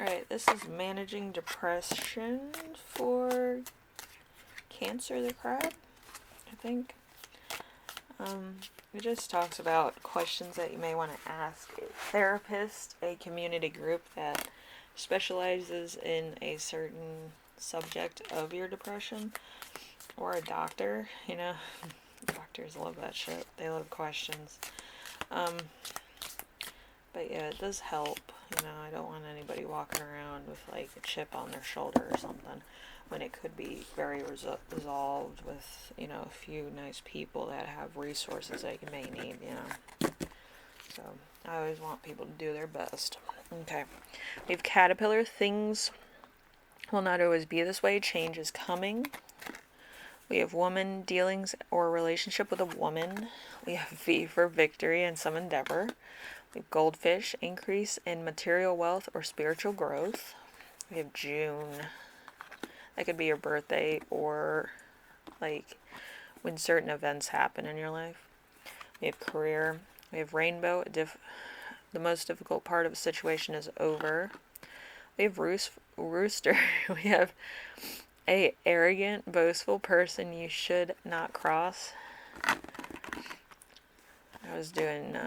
Alright, this is managing depression for Cancer the Crab, I think. It just talks about questions that you may want to ask a therapist, a community group that specializes in a certain subject of your depression, or a doctor. Doctors love that shit. They love questions. But yeah, it does help. I don't want anybody walking around with like a chip on their shoulder or something, when it could be very resolved with, a few nice people that have resources that you may need, So, I always want people to do their best. Okay. We have Caterpillar. Things will not always be this way. Change is coming. We have Woman. Dealings or relationship with a woman. We have V for victory and some endeavor. We have Goldfish. Increase in material wealth or spiritual growth. We have June. That could be your birthday, or like when certain events happen in your life. We have Career. We have Rainbow. The most difficult part of a situation is over. We have Rooster. We have a arrogant, boastful person you should not cross. I was doing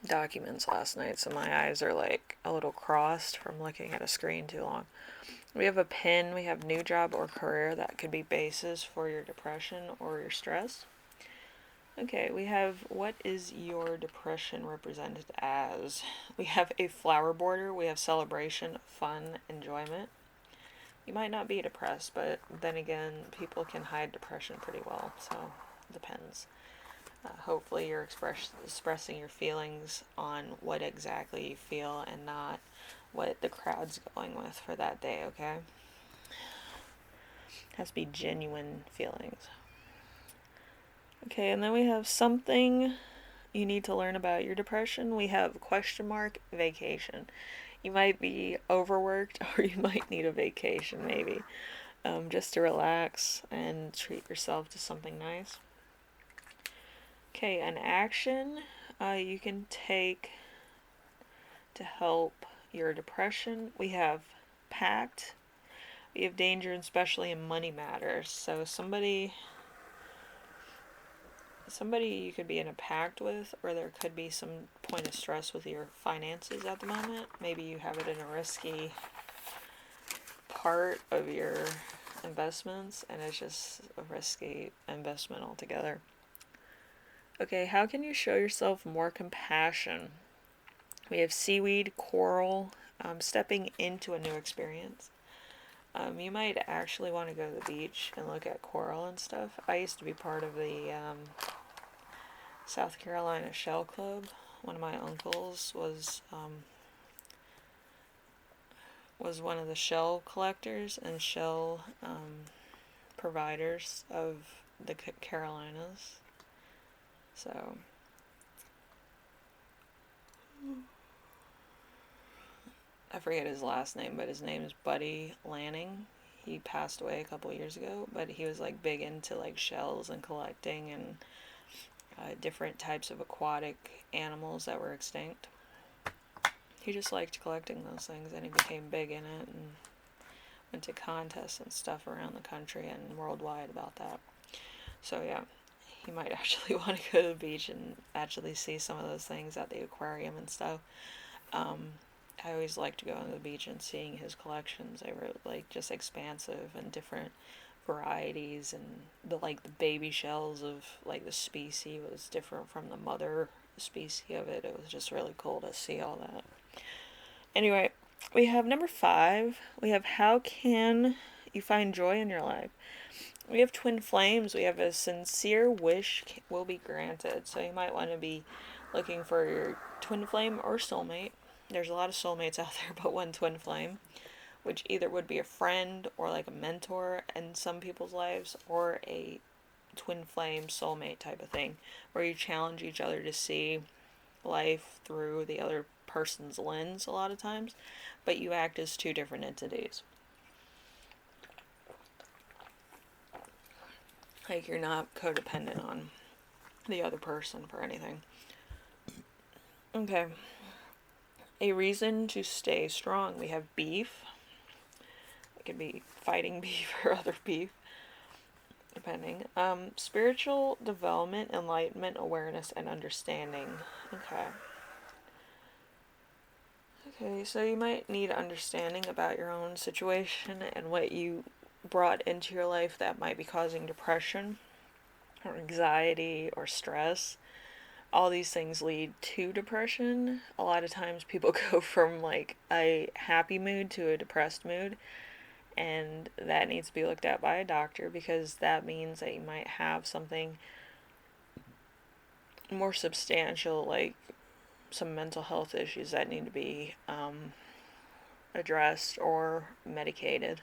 documents last night, so my eyes are like a little crossed from looking at a screen too long. We have a pin. We have new job or career. That could be basis for your depression or your stress. Okay, we have what is your depression represented as? We have a flower border. We have celebration, fun, enjoyment. You might not be depressed, but then again, people can hide depression pretty well, so it depends. Hopefully you're expressing your feelings on what exactly you feel and not what the crowd's going with for that day, okay? Has to be genuine feelings. Okay, and then we have something you need to learn about your depression. We have ? Vacation. You might be overworked, or you might need a vacation maybe, just to relax and treat yourself to something nice. Okay, an action you can take to help your depression. We have pact. We have danger, especially in money matters. So somebody you could be in a pact with, or there could be some point of stress with your finances at the moment. Maybe you have it in a risky part of your investments, and it's just a risky investment altogether. Okay, how can you show yourself more compassion? We have seaweed, coral, stepping into a new experience. You might actually want to go to the beach and look at coral and stuff. I used to be part of the South Carolina Shell Club. One of my uncles was one of the shell collectors and shell providers of the Carolinas. So I forget his last name, but his name is Buddy Lanning. He passed away a couple years ago, but he was like big into like shells and collecting and different types of aquatic animals that were extinct. He just liked collecting those things, and he became big in it and went to contests and stuff around the country and worldwide about that. So yeah, he might actually want to go to the beach and actually see some of those things at the aquarium and stuff. I always liked to go on the beach and seeing his collections. They were like just expansive and different varieties, and the baby shells of like the species was different from the mother species of it. It was just really cool to see all that. Anyway, we have number 5. We have how can you find joy in your life? We have twin flames. We have a sincere wish will be granted. So you might want to be looking for your twin flame or soulmate. There's a lot of soulmates out there, but one twin flame, which either would be a friend or like a mentor in some people's lives, or a twin flame soulmate type of thing, where you challenge each other to see life through the other person's lens a lot of times, but you act as two different entities. Like you're not codependent on the other person for anything. Okay. A reason to stay strong. We have beef. It could be fighting beef or other beef, depending. Spiritual development, enlightenment, awareness, and understanding. Okay. Okay, so you might need understanding about your own situation and what you brought into your life that might be causing depression or anxiety or stress. All these things lead to depression. A lot of times people go from like a happy mood to a depressed mood, and that needs to be looked at by a doctor because that means that you might have something more substantial, like some mental health issues that need to be addressed or medicated.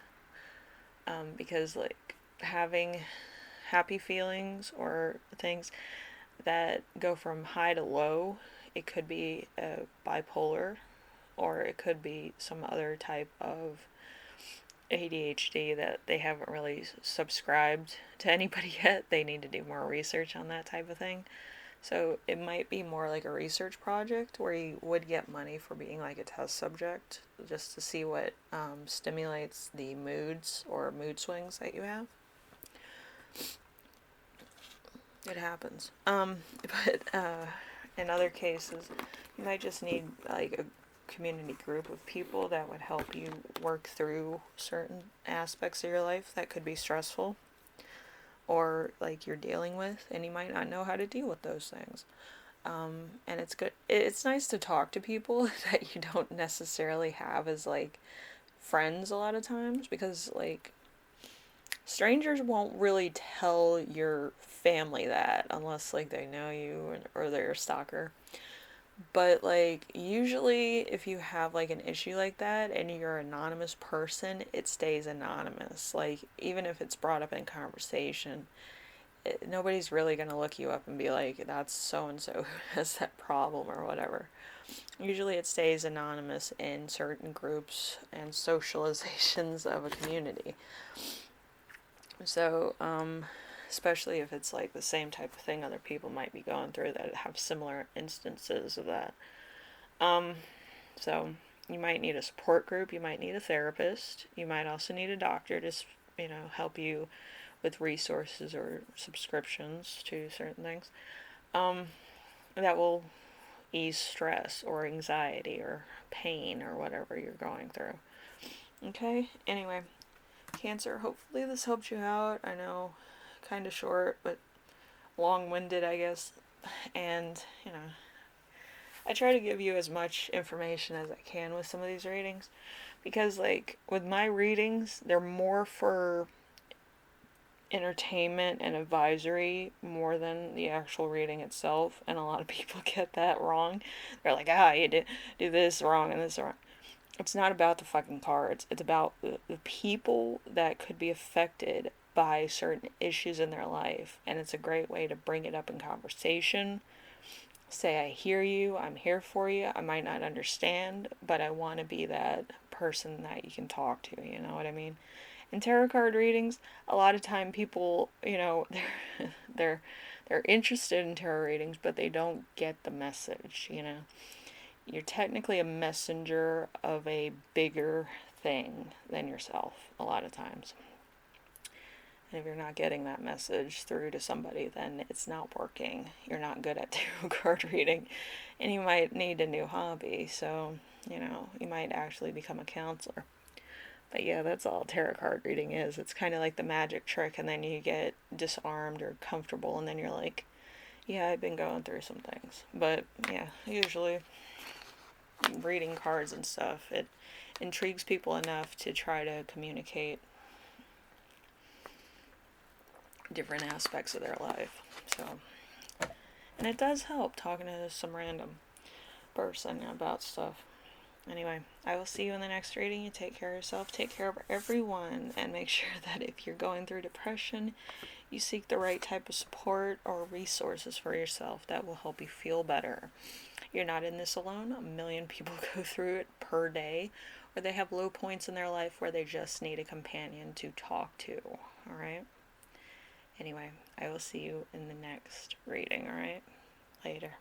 Because like having happy feelings or things that go from high to low, it could be bipolar, or it could be some other type of ADHD that they haven't really subscribed to anybody yet. They need to do more research on that type of thing. So it might be more like a research project where you would get money for being like a test subject just to see what stimulates the moods or mood swings that you have. It happens. But in other cases, you might just need like a community group of people that would help you work through certain aspects of your life that could be stressful or like you're dealing with, and you might not know how to deal with those things. And it's good. It's nice to talk to people that you don't necessarily have as like friends a lot of times, because like strangers won't really tell your family that unless like they know you or they're a stalker. But like usually if you have like an issue like that and you're an anonymous person, it stays anonymous. Like even if it's brought up in conversation, nobody's really going to look you up and be like, that's so and so who has that problem or whatever. Usually it stays anonymous in certain groups and socializations of a community. So, especially if it's like the same type of thing other people might be going through that have similar instances of that. So you might need a support group, you might need a therapist, you might also need a doctor to, help you with resources or subscriptions to certain things. That will ease stress or anxiety or pain or whatever you're going through. Okay? Anyway, Cancer, hopefully this helped you out. I know, kind of short, but long-winded, I guess. And, I try to give you as much information as I can with some of these readings. Because, like, with my readings, they're more for entertainment and advisory more than the actual reading itself. And a lot of people get that wrong. They're like, you do this wrong and this wrong. It's not about the fucking cards. It's about the people that could be affected by certain issues in their life. And it's a great way to bring it up in conversation. Say, I hear you. I'm here for you. I might not understand, but I want to be that person that you can talk to. You know what I mean? In tarot card readings, a lot of time people, they're they're interested in tarot readings, but they don't get the message. You're technically a messenger of a bigger thing than yourself a lot of times. And if you're not getting that message through to somebody, then it's not working. You're not good at tarot card reading, and you might need a new hobby. So, you might actually become a counselor. But yeah, that's all tarot card reading is. It's kind of like the magic trick, and then you get disarmed or comfortable, and then you're like, yeah, I've been going through some things. But yeah, usually reading cards and stuff, it intrigues people enough to try to communicate different aspects of their life. So, and it does help talking to some random person about stuff. Anyway, I will see you in the next reading. You take care of yourself, take care of everyone, and make sure that if you're going through depression, you seek the right type of support or resources for yourself that will help you feel better. You're not in this alone. A million people go through it per day, or they have low points in their life where they just need a companion to talk to. Alright? Anyway, I will see you in the next reading, alright? Later.